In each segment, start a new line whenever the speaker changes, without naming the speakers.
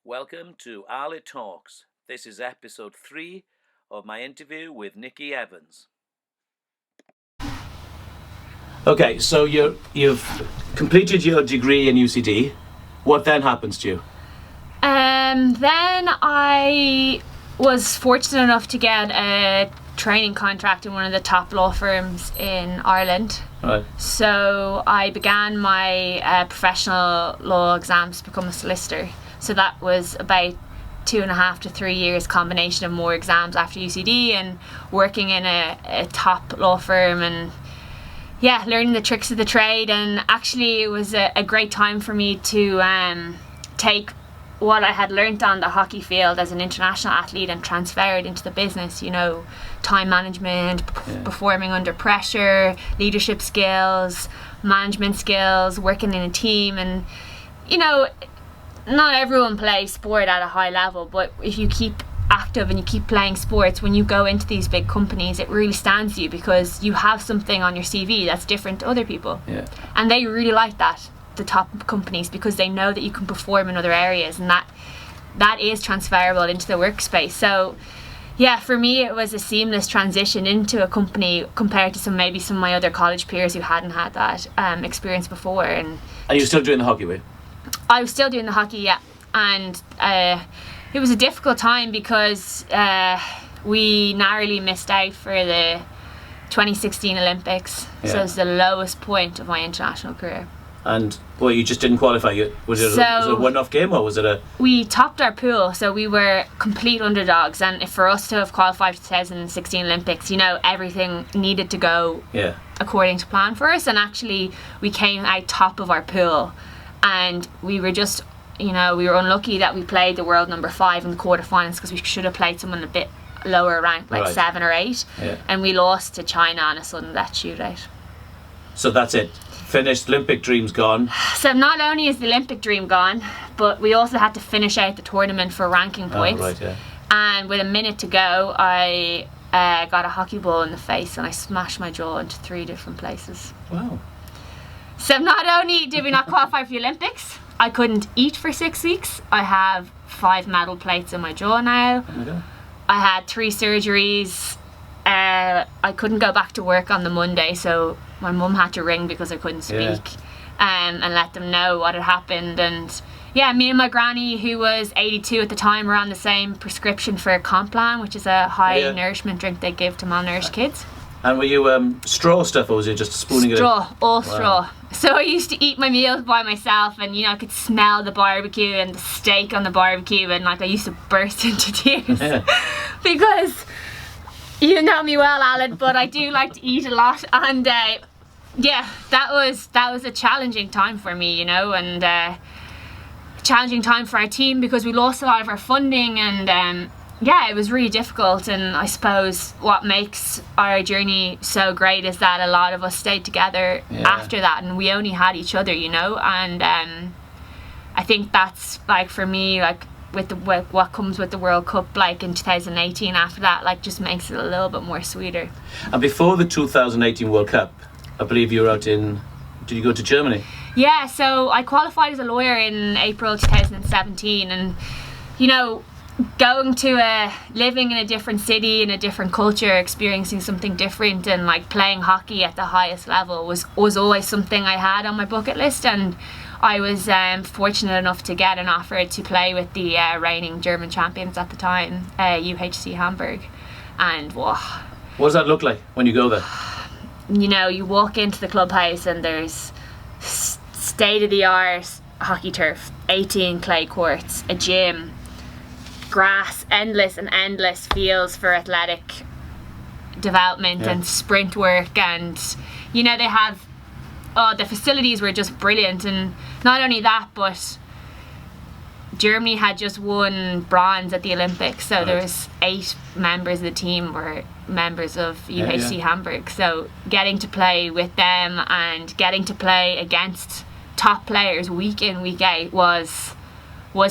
Welcome to AledTALKS. This is episode 3 of my interview with Nicola Evans. Okay, so you've completed your degree in UCD. What then happens to you?
Then I was fortunate enough to get a training contract in one of the top law firms in Ireland.
Right.
So I began my professional law exams to become a solicitor. So that was about 2.5 to 3 years combination of more exams after UCD and working in a top law firm and learning the tricks of the trade. And actually it was a great time for me to take what I had learnt on the hockey field as an international athlete and transfer it into the business, time management, performing under pressure, leadership skills, management skills, working in a team. And not everyone plays sport at a high level, but if you keep active and you keep playing sports, when you go into these big companies, it really stands you because you have something on your CV that's different to other people.
Yeah.
And they really like that, the top companies, because they know that you can perform in other areas, and that is transferable into the workspace. So for me it was a seamless transition into a company compared to some of my other college peers who hadn't had that experience before. And
you're still doing the hockey, way?
I was still doing the hockey, and it was a difficult time because we narrowly missed out for the 2016 Olympics. So it was the lowest point of my international career.
And you just didn't qualify. Was it a one-off game, or was it a...
We topped our pool, so we were complete underdogs, and for us to have qualified for the 2016 Olympics, everything needed to go according to plan for us. And actually we came out top of our pool, and we were just, we were unlucky that we played the world number 5 in the quarterfinals, because we should have played someone a bit lower ranked, like 7 or 8, and we lost to China on a sudden death shootout. So
that's it. Finished. Olympic dream's gone.
So not only is the Olympic dream gone, but we also had to finish out the tournament for ranking points. And with a minute to go, I got a hockey ball in the face and I smashed my jaw into 3 different places.
Wow.
So not only did we not qualify for the Olympics, I couldn't eat for 6 weeks. I have 5 metal plates in my jaw now.
Okay.
I had 3 surgeries. I couldn't go back to work on the Monday, so my mum had to ring because I couldn't speak and let them know what had happened. And me and my granny, who was 82 at the time, were on the same prescription for Complan, which is a high nourishment drink they give to malnourished kids.
And were you straw stuff, or was it just spooning
straw, straw. So I used to eat my meals by myself, and I could smell the barbecue and the steak on the barbecue, and I used to burst into tears because you know me well, Aled, but I do like to eat a lot. And that was a challenging time for me, and a challenging time for our team because we lost a lot of our funding, and it was really difficult. And I suppose what makes our journey so great is that a lot of us stayed together after that, and we only had each other, and I think that's for me, with what comes with the World Cup, in 2018, after that, just makes it a little bit more sweeter.
And before the 2018 World Cup, I believe you were out in... Did you go to Germany?
Yeah, so I qualified as a lawyer in April 2017, and going to living in a different city, in a different culture, experiencing something different, and playing hockey at the highest level was always something I had on my bucket list. And I was fortunate enough to get an offer to play with the reigning German champions at the time, UHC Hamburg. And what
does that look like when you go there?
You walk into the clubhouse and there's state-of-the-art hockey turf, 18 clay courts, a gym, grass, endless and endless fields for athletic development and sprint work. And they have the facilities were just brilliant. And not only that, but Germany had just won bronze at the Olympics, so there was 8 members of the team were members of UHC Hamburg. So getting to play with them and getting to play against top players week in, week out was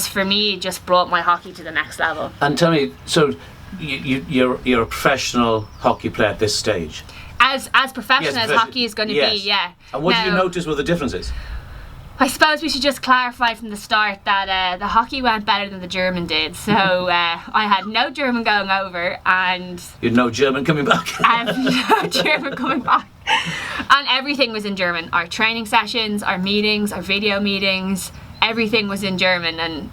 for me, just brought my hockey to the next level.
And tell me, so you're a professional hockey player at this stage?
As professional as hockey is going to be,
And what did you notice were the differences?
I suppose we should just clarify from the start that the hockey went better than the German did. So I had no German going over, and
you had no German coming back.
no German coming back, and everything was in German. Our training sessions, our meetings, our video meetings, everything was in German. And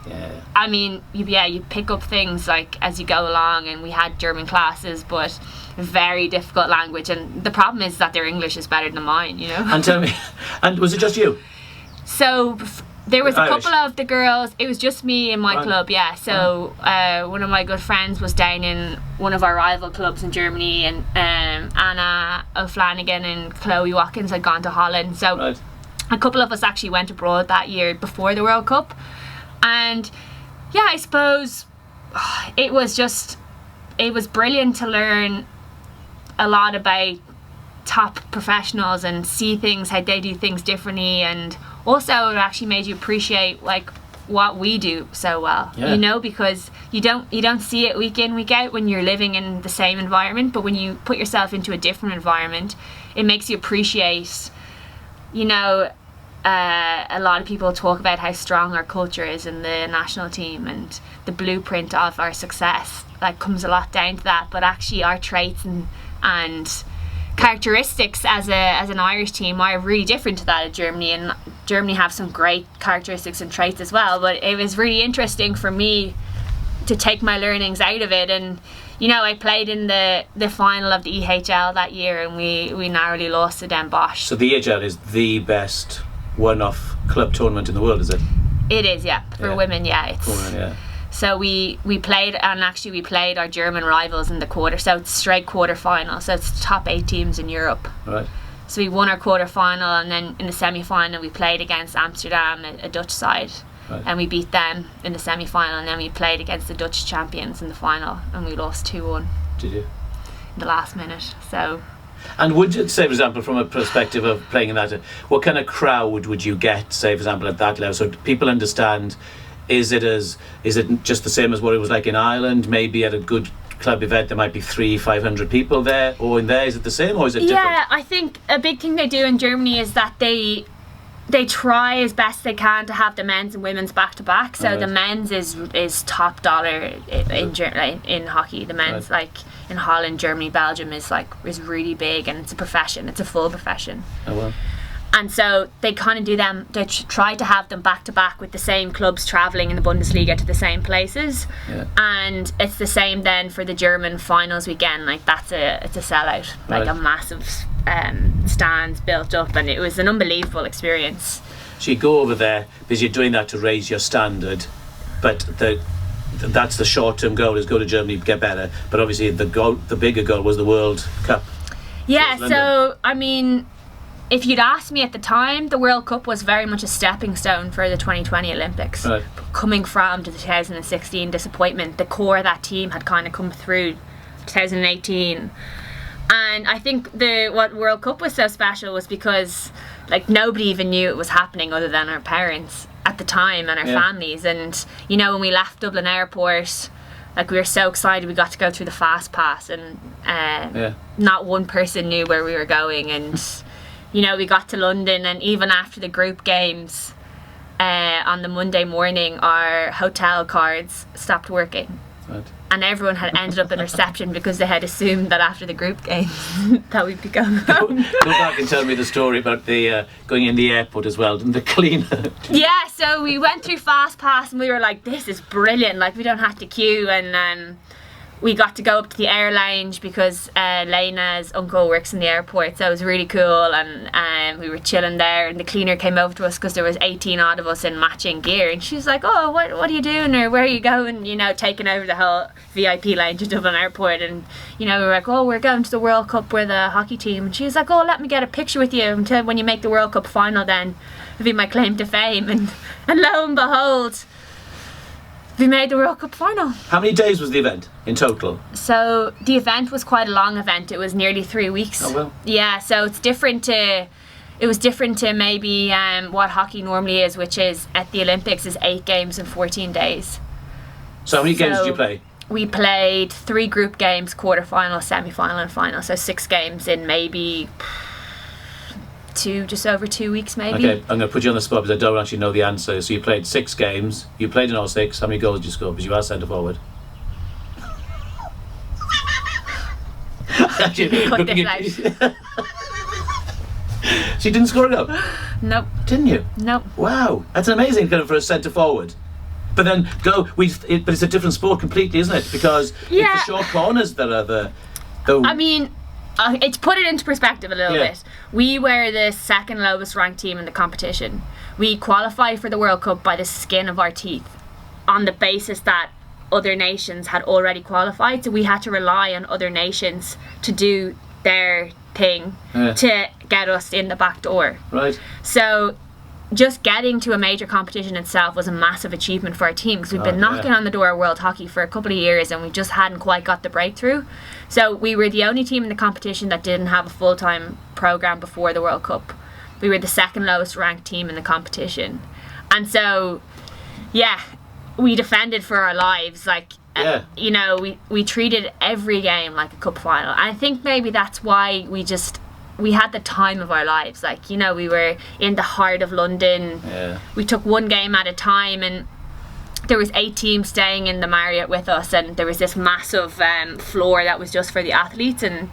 yeah.
I mean, you pick up things like as you go along, and we had German classes, but very difficult language. And the problem is that their English is better than mine, you know.
And tell me, and was it just you?
So there was a
Irish.
couple of the girls. It was just me in my club, yeah. So one of my good friends was down in one of our rival clubs in Germany, and Anna O'Flanagan and Chloe Watkins had gone to Holland. So a couple of us actually went abroad that year before the World Cup. And yeah, I suppose it was brilliant to learn a lot about top professionals and see things, how they do things differently, and also it actually made you appreciate like what we do so well, you know, because you don't see it week in, week out when you're living in the same environment, but when you put yourself into a different environment, it makes you appreciate, you know. A lot of people talk about how strong our culture is in the national team, and the blueprint of our success like comes a lot down to that, but actually our traits and characteristics as an Irish team are really different to that of Germany, and Germany have some great characteristics and traits as well. But it was really interesting for me to take my learnings out of it. And you know, I played in the final of the EHL that year, and we narrowly lost to Den Bosch.
So the EHL is the best one-off club tournament in the world, is it?
It is, yeah. For women, yeah. It's so we played, and actually we played our German rivals in the quarter. So it's straight quarter final. So it's the top 8 teams in Europe.
Right.
So we won our quarter final, and then in the semi final we played against Amsterdam, a Dutch side, and we beat them in the semi final. And then we played against the Dutch champions in the final, and we lost 2-1.
Did you?
In the last minute. So.
And would you say, for example, from a perspective of playing in that, what kind of crowd would you get, say, for example, at that level, so people understand? Is it just the same as what it was like in Ireland? Maybe at a good club event there might be 300-500 people there, or in there is it the same, or is it different?
Yeah, I think a big thing they do in Germany is that they try as best they can to have the men's and women's back to back. So the men's is top dollar in hockey. The men's like in Holland, Germany, Belgium is really big, and it's a profession. It's a full profession.
Oh well.
And so they kind of do them. They try to have them back to back with the same clubs traveling in the Bundesliga to the same places. Yeah. And it's the same then for the German finals weekend. Like it's a sellout, like a massive stands built up, and it was an unbelievable experience.
So you go over there because you're doing that to raise your standard, but that's the short-term goal, is go to Germany, get better. But obviously the bigger goal was the World Cup.
Yeah, so I mean, if you'd asked me at the time, the World Cup was very much a stepping stone for the 2020 Olympics. Right. Coming from the 2016 disappointment, the core of that team had kind of come through 2018. And I think what World Cup was so special was because like nobody even knew it was happening other than our parents at the time and our families. And you know, when we left Dublin Airport, like we were so excited we got to go through the fast pass, and not one person knew where we were going. And you know, we got to London, and even after the group games on the Monday morning, our hotel cards stopped working. Right. And everyone had ended up in reception because they had assumed that after the group game that we'd be going home.
Go back and tell me the story about the going in the airport as well, and the cleaner.
Yeah, so we went through fast pass, and we were like, this is brilliant, like we don't have to queue. And we got to go up to the air lounge because Lena's uncle works in the airport, so it was really cool. And we were chilling there, and the cleaner came over to us because there was 18 odd of us in matching gear, and she was like, oh, what are you doing, or where are you going, you know, taking over the whole VIP lounge at Dublin Airport. And you know, we were like, oh, we're going to the World Cup, we're the hockey team. And she was like, oh, let me get a picture with you until when you make the World Cup final, then it'll be my claim to fame. And lo and behold, we made the World Cup final. How
many days was the event in total?
So the event was quite a long event. It was nearly 3 weeks.
Oh well.
Yeah, so it was different to maybe what hockey normally is, which is at the Olympics is 8 games in 14 days.
So how many games did you play?
We played 3 group games, quarter-final, semi-final and final. So 6 games in maybe just over 2 weeks maybe.
Okay, I'm going to put you on the spot because I don't actually know the answer. So you played 6 games. You played in all 6. How many goals did you score? Because you are centre forward. Actually,
Cut this out.
So you didn't score a goal?
Nope.
Didn't you?
Nope.
Wow, that's amazing kind of for a centre forward. But then but it's a different sport completely, isn't it? Because it's the short corners that are the.
I mean, to put it into perspective a little bit, we were the second lowest ranked team in the competition. We qualified for the World Cup by the skin of our teeth, on the basis that other nations had already qualified, so we had to rely on other nations to do their thing to get us in the back door.
Right.
So just getting to a major competition itself was a massive achievement for our team, because we've been knocking on the door of world hockey for a couple of years and we just hadn't quite got the breakthrough. So we were the only team in the competition that didn't have a full-time program before the World Cup. We were the second lowest ranked team in the competition, and so we defended for our lives. Like you know, we treated every game like a cup final. And I think maybe that's why we had the time of our lives. Like, you know, we were in the heart of London. We took one game at a time, and there was 8 teams staying in the Marriott with us, and there was this massive floor that was just for the athletes. And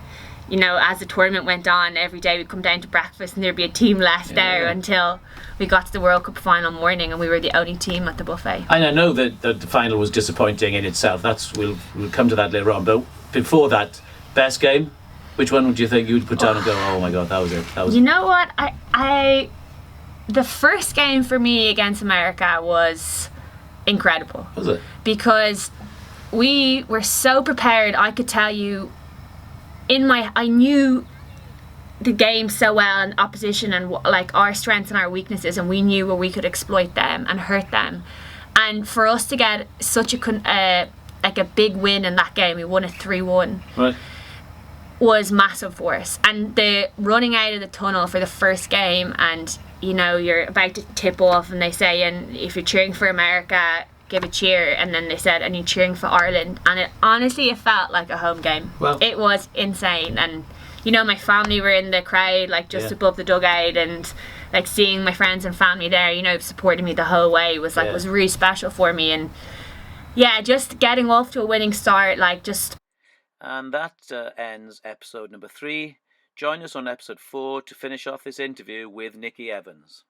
you know, as the tournament went on, every day we'd come down to breakfast and there'd be a team left there until we got to the World Cup final morning, and we were the only team at the buffet. And
I know that the final was disappointing in itself. We'll come to that later on. But before that, best game, which one would you think you'd put down and go, oh my God, that was it?
You know what? The first game for me against America was incredible.
Was it?
Because we were so prepared. I could tell you, I knew the game so well, and opposition, and like our strengths and our weaknesses, and we knew where we could exploit them and hurt them. And for us to get such a big win in that game, we won it 3-1.
Right.
Was massive for us. And the running out of the tunnel for the first game, and you know, you're about to tip off, and they say, and if you're cheering for America, give a cheer, and then they said, and you're cheering for Ireland, and it felt like a home game. Well, it was insane. And you know, my family were in the crowd, like just above the dugout, and like seeing my friends and family there, you know, supporting me the whole way was was really special for me. And just getting off to a winning start,
and that ends episode number 3. Join us on episode 4 to finish off this interview with Nicola Evans.